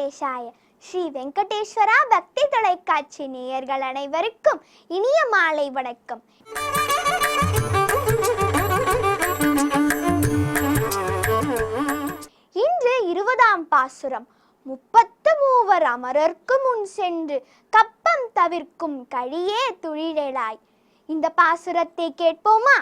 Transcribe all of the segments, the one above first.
வெங்கடேஷாய. ஸ்ரீ வெங்கடேஸ்வரா பக்தி தொலைக்காட்சி நேயர்கள் அனைவருக்கும் இனிய மாலை வணக்கம். இன்று 20ஆம் பாசுரம். 33 அமரர்க்கு முன் சென்று கப்பம் தவிர்க்கும் கழியே துழிலாய். இந்த பாசுரத்தை கேட்போமா?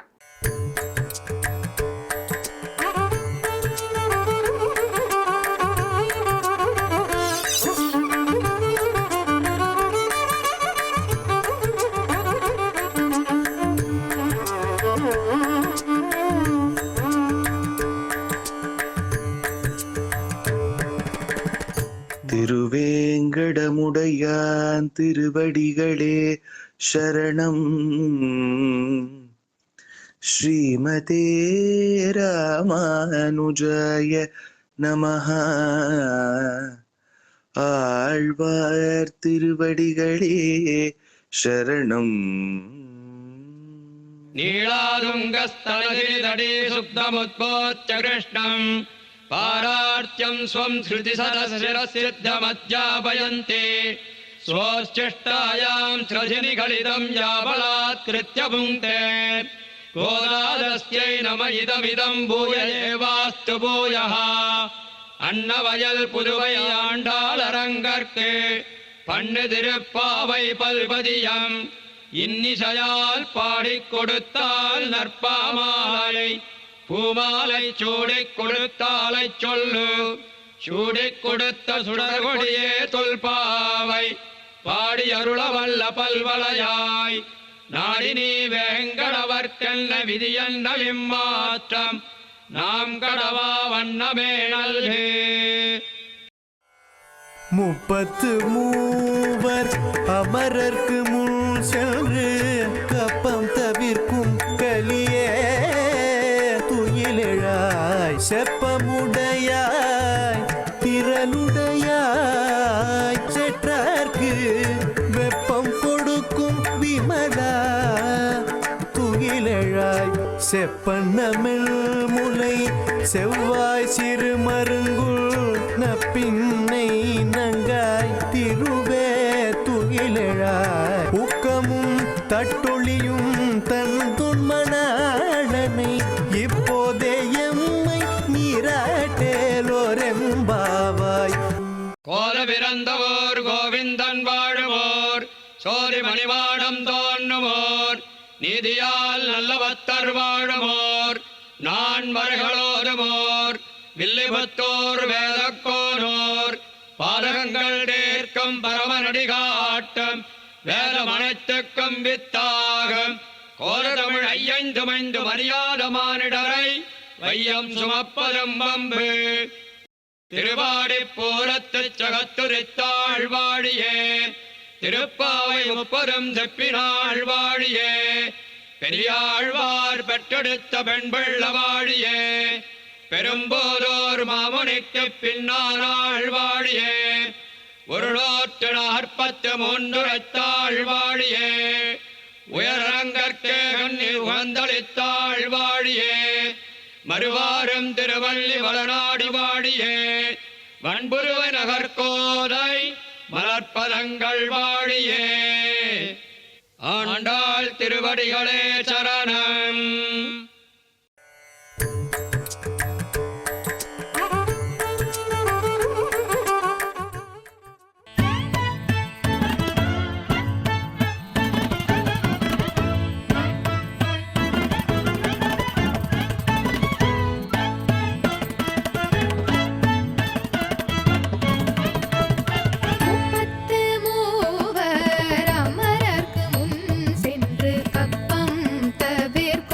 திருவேங்கடமுடையான் திருவடிகளே சரணம். ஸ்ரீமதே ராமானுஜாய நமஹ. ஆழ்வார் திருவடிகளே சரணம். நீளாதுங்கஸ்தலகிரிதடே சுப்தமுத்போத்ய கிருஷ்ணம் பாரார்த்தியம் ஸ்வம் ஸ்ருதிசதசிரசித்தமத்யாபயந்தே ஸ்வோஷ்டிஷ்டாயாம் ஸ்ரஜினிகலிதம் யாபலாத்கிருத்ய புங்க்தே. கோதாதஸ்யை நம இதமிதம் பூய ஏவாஸ்து பூயः. அன்னவயல் புதுவை ஆண்டாள் அரங்கற்கு பண்ணு திருப்பாவை பல்பதியம் இன்னிசையால் பாடிக் கொடுத்தால் நற்பாமாலை. பூமாலை சூடிக் கொடுத்தாலை சொல்லு, சூடிக் கொடுத்த சுடர்கொடியே தொல்பாவை பாடி அருளவல்ல பல்வளையாய். நாடி நீ வேங்கடவர்க்கென்ன விதியென்ன விம்மாற்றம் நாம் கடவா வண்ணமே நல்கு. 33 அமரர்க்கு முன் சென்று கப்பம் தவிர்க்கும் கலியே துயிலெழாய். செப்பமுடையாய் திரளுடையாய் செற்றார்க்கு வெப்பம் கொடுக்கும் விமலா துயிலெழாய். செப்பன்னமிழ் முலை செவ்வாய் சிறு மருங்குள் நப்பின்னை நங்காய் திருவே துயிலெழாய். ஊக்கமும் தட்டொழியும் தன் துன்மணாளனை இப்போதே எம்மை நீராட்டேலோரெம்பாவாய். கோல பிறந்தவோர் கோவிந்தன் வாழுவோர் சோதி மணிவாடம் தோன்றுவோர் நீதியால் நல்லவத்தர் வாழுவோர் நான் மர்களோருமோர் வில்லிபுத்தோர் வேதக்கோனோர் பாதகங்கள் தேர்க்கும் பரமநடி காட்டும் வேதம் அனைத்துக்கும் வித்தாகும் கோரதமிழ் ஐயந்துமைந்து மரியாத மானிடரை வையம் சுமப்பதும் வம்பு. திருவாடி பூரத்துச் சகத்துரித்தாள் வாழியே திருப்பாவை முப்பதும் செப்பினாள் வாழியே. பெரியாழ்வார் பெற்றெடுத்த பெண்பிள்ள வாழியே பெரும்போதோர் மாமுனிக்கு பின்னானாள் வாழியே. ஒரு 143 வாழியே உயரங்கற்கே கண்ணில் உகந்தளித்தாள் வாழியே. மறுவாரும் திருவள்ளி வளநாடி வாழியே வன்புருவை நகர்கோதை மலர்ப்பதங்கள் வாழியே. ஆண்டாள் திருவடிகளே சரணம். அமரர்க்கு முன் சென்று கப்பம் தவிர்க்கும்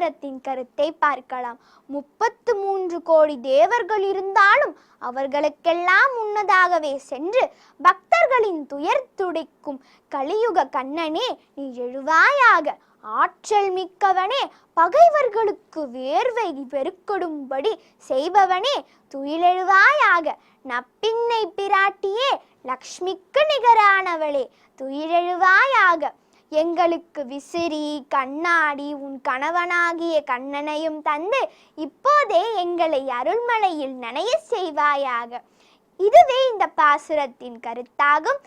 பாசுரத்தின் கருத்தை பார்க்கலாம். 33 கோடி தேவர்கள் இருந்தாலும் அவர்களுக்கெல்லாம் முன்னதாகவே சென்று பக்தர்களின் துயர் துடைக்கும் கலியுக கண்ணனே நீ எழுவாயாக. ஆற்றல் மிக்கவனே, பகைவர்களுக்கு வேர்வை பெருக்கொடும்படி செய்பவனே துயிலெழுவாயாக. நப்பின்னை பிராட்டியே, லக்ஷ்மிக்கு நிகரானவளே துயிலெழுவாயாக. எங்களுக்கு விசிறி கண்ணாடி உன் கணவனாகிய கண்ணனையும் தந்து இப்போதே எங்களை அருள்மலையில் நனைய செய்வாயாக. இதுவே இந்த பாசுரத்தின் கருத்தாகும்.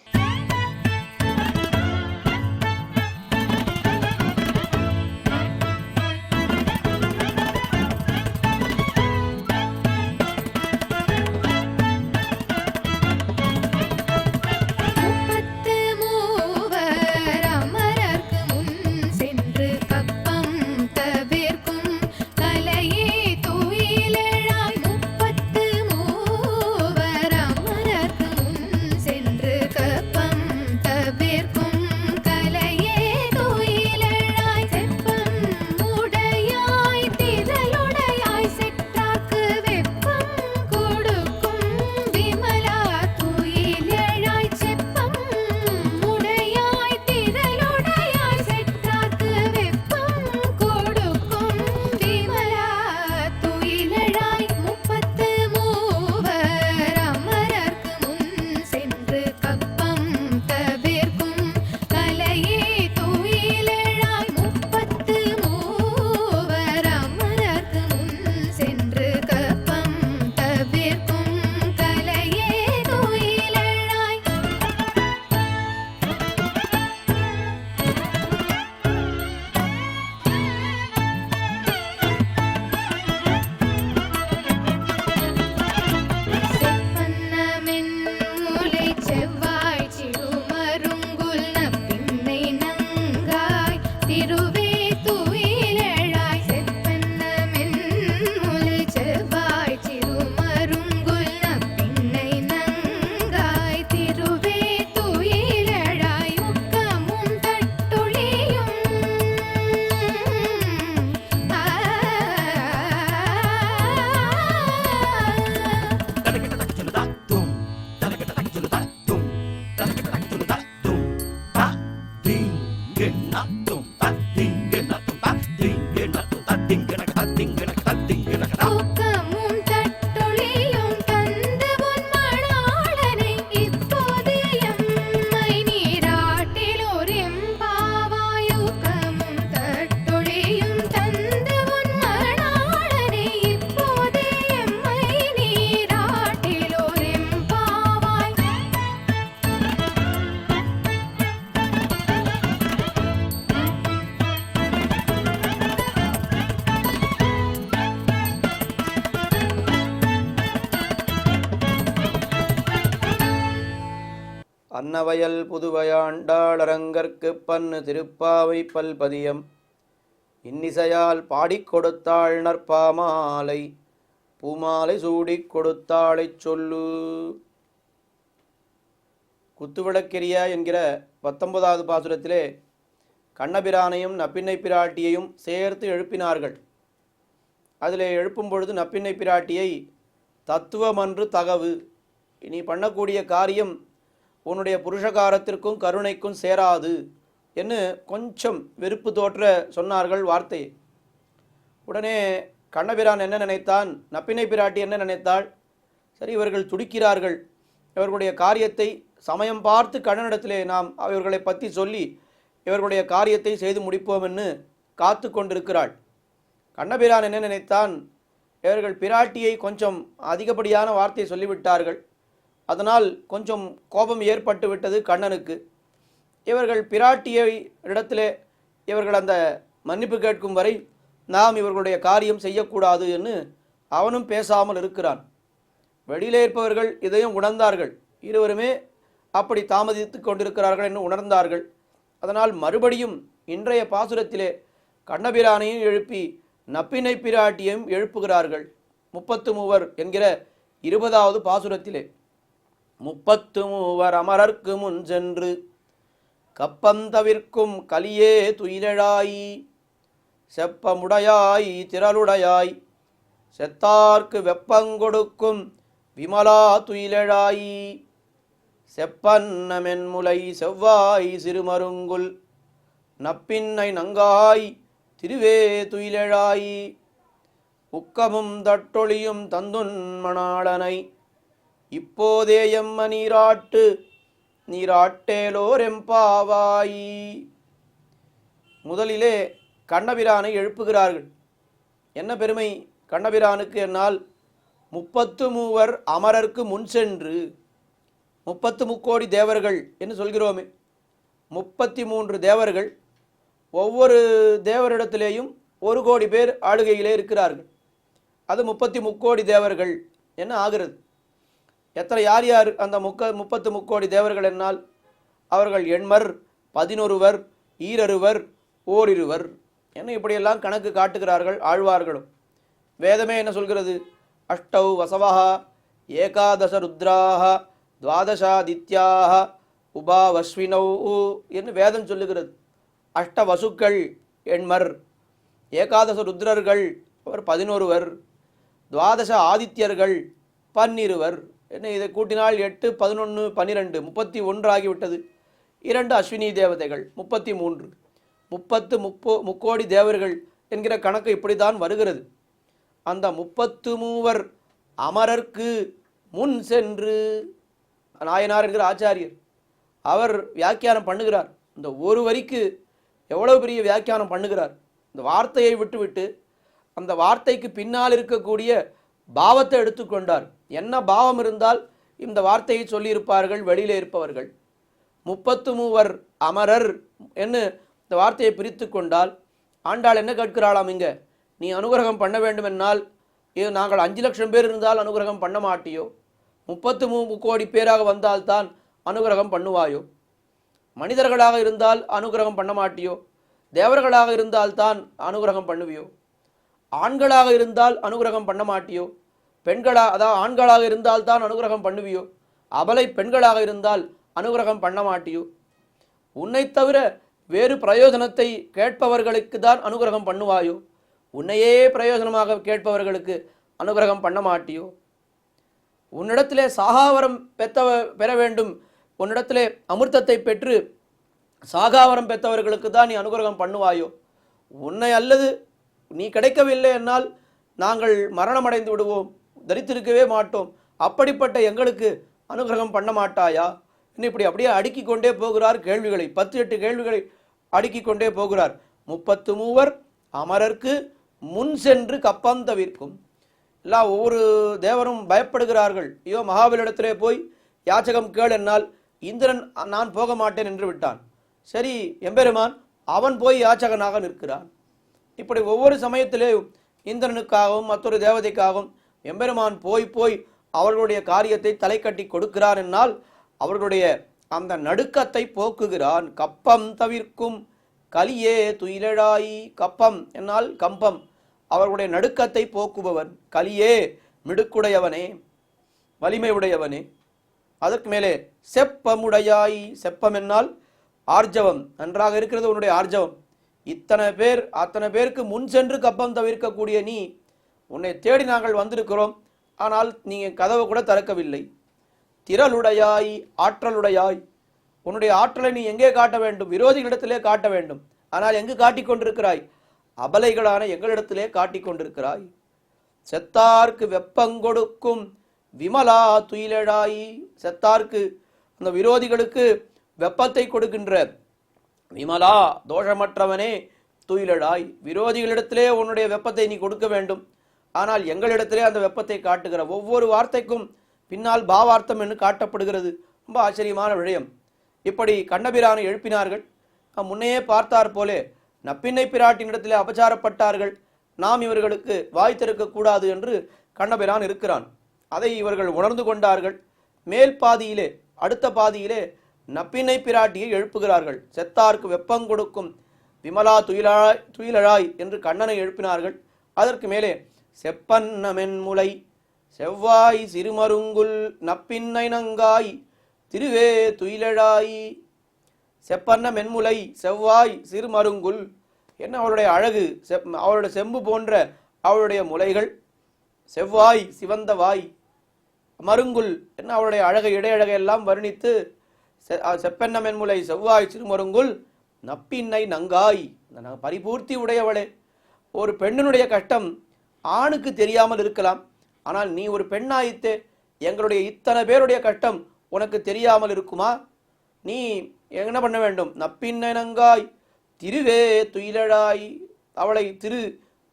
அன்னவயல் புதுவையாண்டாளரங்கற்கு பன்னு திருப்பாவை பல்பதியம் இன்னிசையால் பாடிக் கொடுத்தாள் நற்பாமாலை பூமாலை சூடிக் கொடுத்தாளைச் சொல்லு. குத்துவிளக்கெரியா என்கிற 19வது பாசுரத்திலே கண்ணபிரானையும் நப்பின்னை பிராட்டியையும் சேர்த்து எழுப்பினார்கள். அதிலே எழுப்பும் பொழுது நப்பின்னை பிராட்டியை தத்துவமன்று தகவு, இனி பண்ணக்கூடிய காரியம் உன்னுடைய புருஷகாரத்திற்கும் கருணைக்கும் சேராது என்று கொஞ்சம் வெறுப்பு தோற்ற சொன்னார்கள் வார்த்தை. உடனே கண்ணபிரான் என்ன நினைத்தான், நப்பின்னை பிராட்டி என்ன நினைத்தாள், சரி இவர்கள் துடிக்கிறார்கள், இவர்களுடைய காரியத்தை சமயம் பார்த்து கண்ணனிடத்திலே நாம் இவர்களை பற்றி சொல்லி இவர்களுடைய காரியத்தை செய்து முடிப்போம் என்று காத்து கொண்டிருக்கிறாள். கண்ணபிரான் என்ன நினைத்தான், இவர்கள் பிராட்டியை கொஞ்சம் அதிகப்படியான வார்த்தையை சொல்லிவிட்டார்கள், அதனால் கொஞ்சம் கோபம் ஏற்பட்டு விட்டது கண்ணனுக்கு. இவர்கள் பிராட்டியை இடத்திலே இவர்கள் அந்த மன்னிப்பு கேட்கும் வரை நாம் இவர்களுடைய காரியம் செய்யக்கூடாது என்று அவனும் பேசாமல் இருக்கிறான். வெளியிலே இருப்பவர்கள் இதையும் உணர்ந்தார்கள், இருவருமே அப்படி தாமதித்து கொண்டிருக்கிறார்கள் என்று உணர்ந்தார்கள். அதனால் மறுபடியும் இன்றைய பாசுரத்திலே கண்ணபிரானையும் எழுப்பி நப்பினை பிராட்டியையும் எழுப்புகிறார்கள். 33 என்கிற 20வது பாசுரத்திலே 33 அமரர்க்கு முன் சென்று கப்பந்தவிர்க்கும் கலியே துயிலழாயி செப்பமுடையாய் திரளுடையாய் செத்தார்க்கு வெப்பங்கொடுக்கும் விமலா துயிலழாய் செப்பன்ன மென்முலை செவ்வாய் சிறுமருங்குல் நப்பின்னை நங்காய் திருவே துயிலழாய் உக்கமும் தட்டொழியும் தந்துன் மணாளனை இப்போதே எம்ம நீராட்டு நீராட்டேலோரெம்பாவாய். முதலிலே கண்ணபிரானை எழுப்புகிறார்கள். என்ன பெருமை கண்ணபிரானுக்கு என்னால் 33 அமரர்க்கு முன் சென்று 33 தேவர்கள் என்று சொல்கிறோமே, 33 தேவர்கள், ஒவ்வொரு தேவரிடத்திலேயும் 1 கோடி பேர் ஆளுகையிலே இருக்கிறார்கள். அது 33 தேவர்கள் என்ன ஆகிறது. எத்தனை யார் யார் அந்த 33 தேவர்கள் என்னால் அவர்கள் எண்மர், 11வர், ஈரருவர், ஓரிருவர் என்ன இப்படியெல்லாம் கணக்கு காட்டுகிறார்கள் ஆழ்வார்களும். வேதமே என்ன சொல்கிறது? அஷ்டௌ வசவஹ ஏகாதச ருத்ராஹ துவாதசாதித்யாஹ உபாவஸ்வினௌ என்று வேதம் சொல்லுகிறது. அஷ்ட வசுக்கள் எண்மர், ஏகாதச ருத்ரர்கள் அவர் 11வர், துவாதச ஆதித்யர்கள் 12வர் என்ன இதை கூட்டினால் 8, 11, 12 31 ஆகிவிட்டது. 2 அஸ்வினி தேவதைகள் 33, 30 தேவர்கள் என்கிற கணக்கு இப்படித்தான் வருகிறது. அந்த 33 அமரர்க்கு முன் சென்று நாயனார் என்கிற ஆச்சாரியர் அவர் வியாக்கியானம் பண்ணுகிறார். இந்த ஒரு வரிக்கு எவ்வளவு பெரிய வியாக்கியானம் பண்ணுகிறார். இந்த வார்த்தையை விட்டுவிட்டு அந்த வார்த்தைக்கு பின்னால் இருக்கக்கூடிய பாவத்தை எடுத்துக்கொண்டார். என்ன பாவம் இருந்தால் இந்த வார்த்தையை சொல்லியிருப்பார்கள் வெளியிலே இருப்பவர்கள். 33 அமரர் என்று இந்த வார்த்தையை பிரித்து கொண்டால் ஆண்டாள் என்ன கேட்கிறாளாம், இங்கே நீ அனுகிரகம் பண்ண வேண்டுமென்னால் இது நாங்கள் 5 லட்சம் பேர் இருந்தால் அனுகிரகம் பண்ண மாட்டியோ, 33 கோடி பேராக வந்தால்தான் அனுகிரகம் பண்ணுவாயோ, மனிதர்களாக இருந்தால் அனுகிரகம் பண்ண மாட்டியோ, தேவர்களாக இருந்தால்தான் அனுகிரகம் பண்ணுவியோ, ஆண்களாக இருந்தால் அனுகிரகம் பண்ண மாட்டியோ, அதாவது ஆண்களாக இருந்தால்தான் அனுகிரகம் பண்ணுவியோ, அபலை பெண்களாக இருந்தால் அனுகிரகம் பண்ண மாட்டியோ, உன்னை தவிர வேறு பிரயோஜனத்தை கேட்பவர்களுக்கு தான் அனுகிரகம் பண்ணுவாயோ, உன்னையே பிரயோஜனமாக கேட்பவர்களுக்கு அனுகிரகம் பண்ண மாட்டியோ, உன்னிடத்திலே சாகாவரம் பெற வேண்டும், உன்னிடத்திலே அமிர்தத்தை பெற்று சாகாவரம் பெற்றவர்களுக்கு தான் நீ அனுகிரகம் பண்ணுவாயோ, உன்னை அல்லது நீ கிடைக்கவில்லை என்னால் நாங்கள் மரணமடைந்து விடுவோம், தரித்திருக்கவே மாட்டோம், அப்படிப்பட்ட எங்களுக்கு அனுகிரகம் பண்ண மாட்டாயா இன்னும் இப்படி அப்படியே அடுக்கி கொண்டே போகிறார் கேள்விகளை. 10-8 கேள்விகளை அடுக்கி கொண்டே போகிறார். 33 அமரர்க்கு முன் சென்று கப்பம் தவிர்க்கும். எல்லாம் ஒவ்வொரு தேவரும் பயப்படுகிறார்கள். ஐயோ மகாபலியிடத்திலே போய் யாச்சகம் கேள் என்னால் இந்திரன் நான் போக மாட்டேன் என்று விட்டான். சரி எம்பெருமான் அவன் போய் யாச்சகனாக நிற்கிறான். இப்படி ஒவ்வொரு சமயத்திலேயும் இந்திரனுக்காகவும் மற்றொரு தேவதைக்காகவும் எம்பெருமான் போய் அவர்களுடைய காரியத்தை தலை கட்டி கொடுக்கிறான் என்னால் அவர்களுடைய அந்த நடுக்கத்தை போக்குகிறான். கப்பம் தவிர்க்கும் கலியே துயிலழாய். கப்பம் என்னால் கம்பம், அவர்களுடைய நடுக்கத்தை போக்குபவன். கலியே மிடுக்குடையவனே, வலிமை உடையவனே. அதற்கு மேலே செப்பமுடையாய். செப்பம் என்னால் ஆர்ஜவம், நன்றாக இருக்கிறது உன்னுடைய ஆர்ஜவம். அத்தனை பேருக்கு முன் சென்று கப்பம் தவிர்க்கக்கூடிய நீ, உன்னை தேடி நாங்கள் வந்திருக்கிறோம், ஆனால் நீங்கள் கதவை கூட திறக்கவில்லை. திரளுடையாய், ஆற்றலுடையாய். உன்னுடைய ஆற்றலை நீ எங்கே காட்ட வேண்டும்? விரோதிகளிடத்திலே காட்ட வேண்டும். ஆனால் எங்கு காட்டிக் கொண்டிருக்கிறாய்? அபலைகளான எங்களிடத்திலே காட்டிக் கொண்டிருக்கிறாய். செத்தார்க்கு வெப்பங்கொடுக்கும் விமலா துயிலழாய். செத்தார்க்கு அந்த விரோதிகளுக்கு வெப்பத்தை கொடுக்கின்ற விமலா தோஷமற்றவனே துயிலழாய். விரோதிகளிடத்திலே உன்னுடைய வெப்பத்தை நீ கொடுக்க வேண்டும், ஆனால் எங்களிடத்திலே அந்த வெப்பத்தை காட்டுகிற ஒவ்வொரு வார்த்தைக்கும் பின்னால் பாவார்த்தம் என்று காட்டப்படுகிறது. ரொம்ப ஆச்சரியமான விஷயம். இப்படி கண்ணபிரானை எழுப்பினார்கள். முன்னையே பார்த்தார் போலே நப்பின்னை பிராட்டினிடத்திலே அபச்சாரப்பட்டார்கள். நாம் இவர்களுக்கு வாய் திறக்கக்கூடாது என்று கண்ணபிரான் இருக்கிறான். அதை இவர்கள் உணர்ந்து கொண்டார்கள். மேல் பாதியிலே, அடுத்த பாதியிலே நப்பின்னை பிராட்டியை எழுப்புகிறார்கள். செத்தார்க்கு வெப்பங்கொடுக்கும் விமலா துயிலழாய் என்று கண்ணனை எழுப்பினார்கள். அதற்கு மேலே செப்பன்ன மென்முலை செவ்வாய் சிறுமருங்குல் நப்பின்னை நங்காய் திருவே துயிலழாய். செப்பன்ன மென்முலை செவ்வாய் சிறுமருங்குல் என்ன அவளுடைய அழகு, அவளுடைய செம்பு போன்ற அவளுடைய முலைகள், செவ்வாய் சிவந்த வாய், மருங்குல் என்ன அவளுடைய அழகை இடையழகை எல்லாம் வர்ணித்து செப்பென்ன மென்முலை செவ்வாய் சிறுமருங்குல் நப்பின்னை நங்காய், பரிபூர்த்தி உடையவளே. ஒரு பெண்ணினுடைய கஷ்டம் ஆணுக்கு தெரியாமல் இருக்கலாம், ஆனால் நீ ஒரு பெண்ணாயித்தே, எங்களுடைய இத்தனை பேருடைய கஷ்டம் உனக்கு தெரியாமல் இருக்குமா? நீ என்ன பண்ண வேண்டும்? நப்பின்னை நங்காய் திருவே துயிலழாய். அவளை திரு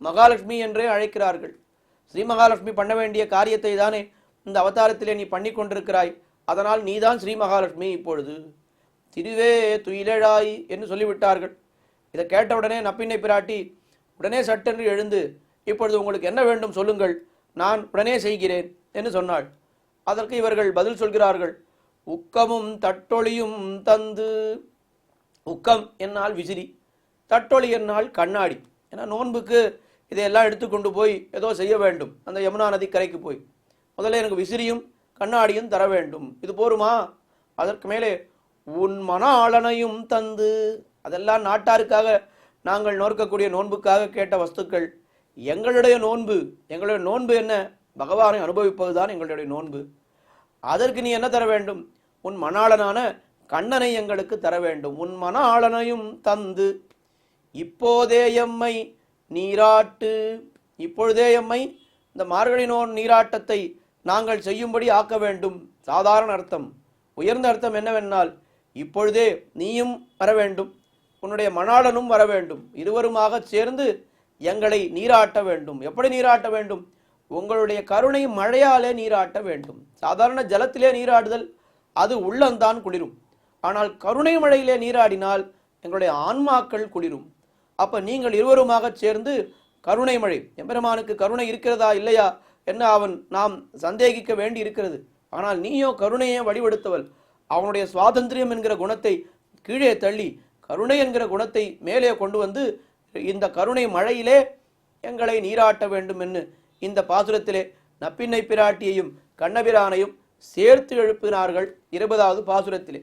மகாலட்சுமி என்றே அழைக்கிறார்கள். ஸ்ரீ மகாலட்சுமி பண்ண வேண்டிய காரியத்தை தானே இந்த அவதாரத்திலே நீ பண்ணி கொண்டிருக்கிறாய். அதனால் நீதான் ஸ்ரீ மகாலட்சுமி. இப்பொழுது திருவே துயிலழாய் என்று சொல்லிவிட்டார்கள். இதை கேட்டவுடனே நப்பின்னை பிராட்டி உடனே சட்டென்று எழுந்து, இப்பொழுது உங்களுக்கு என்ன வேண்டும் சொல்லுங்கள், நான் உடனே செய்கிறேன் என்று சொன்னாள். அதற்கு இவர்கள் பதில் சொல்கிறார்கள், உக்கமும் தட்டொளியும் தந்து. உக்கம் என்னால் விசிறி, தட்டொளி என்னால் கண்ணாடி. ஏன்னா நோன்புக்கு இதையெல்லாம் எடுத்துக்கொண்டு போய் ஏதோ செய்ய வேண்டும். அந்த யமுனா நதி கரைக்கு போய் முதல்ல எனக்கு விசிறியும் கண்ணாடியும் தர வேண்டும். இது போருமா? அதற்கு மேலே உன் மன ஆளனையும் தந்து. அதெல்லாம் நாட்டாருக்காக நாங்கள் நோக்கக்கூடிய நோன்புக்காக கேட்ட வஸ்துக்கள். எங்களுடைய நோன்பு என்ன? பகவானை அனுபவிப்பதுதான் எங்களுடைய நோன்பு. அதற்கு நீ என்ன தர வேண்டும்? உன் மணாளனான கண்ணனை எங்களுக்கு தர வேண்டும். உன் மன ஆளனையும் தந்து இப்போதே எம்மை நீராட்டு. இப்பொழுதே எம்மை இந்த மார்கழி நீராட்டத்தை நாங்கள் செய்யும்படி ஆக்க வேண்டும். சாதாரண அர்த்தம். உயர்ந்த அர்த்தம் என்னவென்றால், இப்பொழுதே நீயும் வர வேண்டும், உன்னுடைய மணாளனும் வர வேண்டும். இருவருமாக சேர்ந்து எங்களை நீராட்ட வேண்டும். எப்படி நீராட்ட வேண்டும்? உங்களுடைய கருணை மழையாலே நீராட்ட வேண்டும். சாதாரண ஜலத்திலே நீராடுதல் அது உள்ளந்தான் குளிரும். ஆனால் கருணை மழையிலே நீராடினால் எங்களுடைய ஆன்மாக்கள் குளிரும். அப்ப நீங்கள் இருவருமாக சேர்ந்து கருணை மழை, எம்பெருமானுக்கு கருணை இருக்கிறதா இல்லையா என்ன நாம் சந்தேகிக்க வேண்டி இருக்கிறது. ஆனால் நீயோ கருணையை வடிவெடுத்தவள். அவனுடைய சுவாதந்திரியம் என்கிற குணத்தை கீழே தள்ளி கருணை என்கிற குணத்தை மேலே கொண்டு வந்து இந்த கருணை மழையிலே எங்களை நீராட்ட வேண்டும் என்று இந்த பாசுரத்திலே நப்பின்னை பிராட்டியையும் கண்ணபிரானையும் சேர்த்து எழுப்பினார்கள் 20வது பாசுரத்திலே.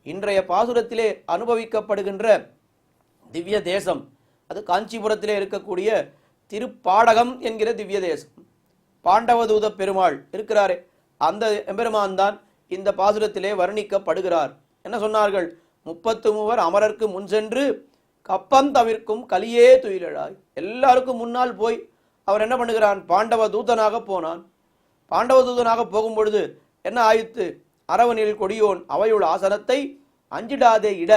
இன்றைய பாசுரத்திலே அனுபவிக்கப்படுகின்ற திவ்ய தேசம் அது காஞ்சிபுரத்திலே இருக்கக்கூடிய திருப்பாடகம் என்கிற திவ்ய தேசம். பாண்டவதூத பெருமாள் இருக்கிறாரே, அந்த எம்பெருமான் தான் இந்த பாசுரத்திலே வர்ணிக்கப்படுகிறார். என்ன சொன்னார்கள்? 33 அமரர்க்கு முன் சென்று கப்பம் தவிர்க்கும் கலியே துயிலழாய். எல்லாருக்கும் முன்னால் போய் அவர் என்ன பண்ணுகிறான்? பாண்டவ தூதனாக போனான். பாண்டவ தூதனாக போகும் பொழுது என்ன ஆயிற்று? அரவனில் கொடியோன் அவையுள் ஆசனத்தை அஞ்சிடாதே இட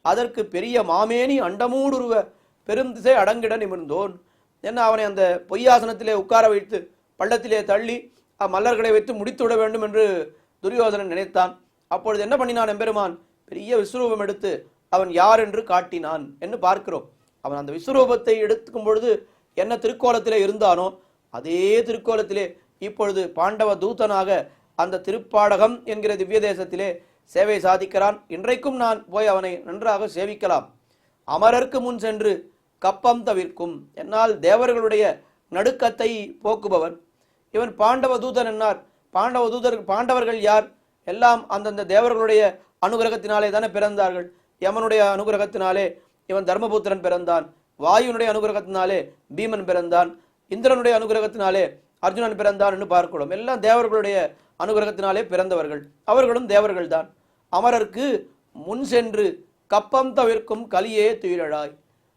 அதற்கு பெரிய மாமேனி அண்டமூடுருவ பெரும் திசை அடங்கிட நிமிர்ந்தோன். என்ன அவனை அந்த பொய்யாசனத்திலே உட்கார வைத்து பள்ளத்திலே தள்ளி மல்லர்களை வைத்து முடித்துவிட வேண்டும் என்று துரியோதனன் நினைத்தான். அப்பொழுது என்ன பண்ணினான் எம்பெருமான்? பெரிய விஸ்வரூபம் எடுத்து அவன் யார் என்று காட்டினான் என்று பார்க்கிறோம். அவன் அந்த விஸ்வரூபத்தை எடுத்துக்கும் பொழுது என்ன திருக்கோலத்திலே இருந்தானோ அதே திருக்கோலத்திலே இப்பொழுது பாண்டவ தூதனாக அந்த திருப்பாடகம் என்கிற திவ்ய தேசத்திலே சேவை சாதிக்கிறான். இன்றைக்கும் நான் போய் அவனை நன்றாக சேவிக்கலாம். அமரர்க்கு முன் சென்று கப்பம் தவிர்க்கும். என்னால் தேவர்களுடைய நடுக்கத்தை போக்குபவன் இவன். பாண்டவ தூதன் என்னார்? பாண்டவர்கள் யார்? எல்லாம் அந்தந்த தேவர்களுடைய அனுகிரகத்தினாலே தானே பிறந்தார்கள். யமனுடைய அனுகிரகத்தினாலே இவன் தர்மபுத்திரன் பிறந்தான். வாயுனுடைய அனுகிரகத்தினாலே பீமன் பிறந்தான். இந்திரனுடைய அனுகிரகத்தினாலே அர்ஜுனன் பிறந்தான் என்று பார்க்கிறோம். எல்லாம் தேவர்களுடைய அனுகிரகத்தினாலே பிறந்தவர்கள். அவர்களும் தேவர்கள் தான். அமரர்க்கு முன் சென்று கப்பம் தவிர்க்கும் கலியே துயிலழாய்.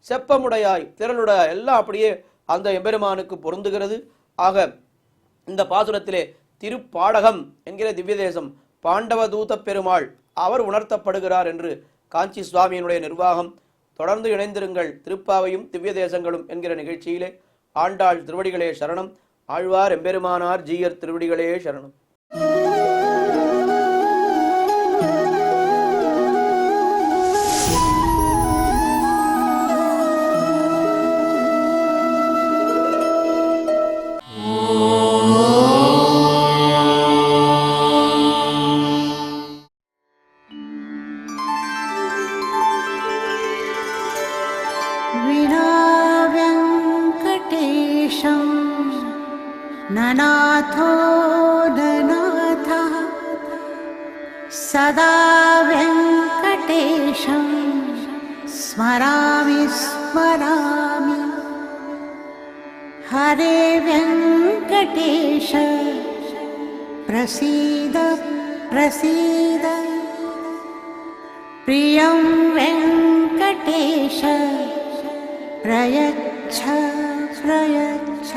செப்பமுடையாய், திரளுடையாய், எல்லாம் அப்படியே அந்த எம்பெருமானுக்கு பொருந்துகிறது. ஆக இந்த பாசுரத்திலே திருப்பாடகம் என்கிற திவ்ய தேசம் பாண்டவ தூத பெருமாள் அவர் உணர்த்தப்படுகிறார் என்று காஞ்சி சுவாமியினுடைய நிர்வாகம். தொடர்ந்து இணைந்திருங்கள் திருப்பாவையும் திவ்ய தேசங்களும் என்கிற நிகழ்ச்சியிலே. ஆண்டாள் திருவடிகளே சரணம். ஆழ்வார் எம்பெருமானார் ஜீயர் திருவடிகளே சரணம். ननाथो ननाथः सदा वेङ्कटेशं स्मरामि स्मरामि हरे वेङ्कटेश प्रसीद प्रसीद प्रियं वेङ्कटेश प्रयच्छ प्रयच्छ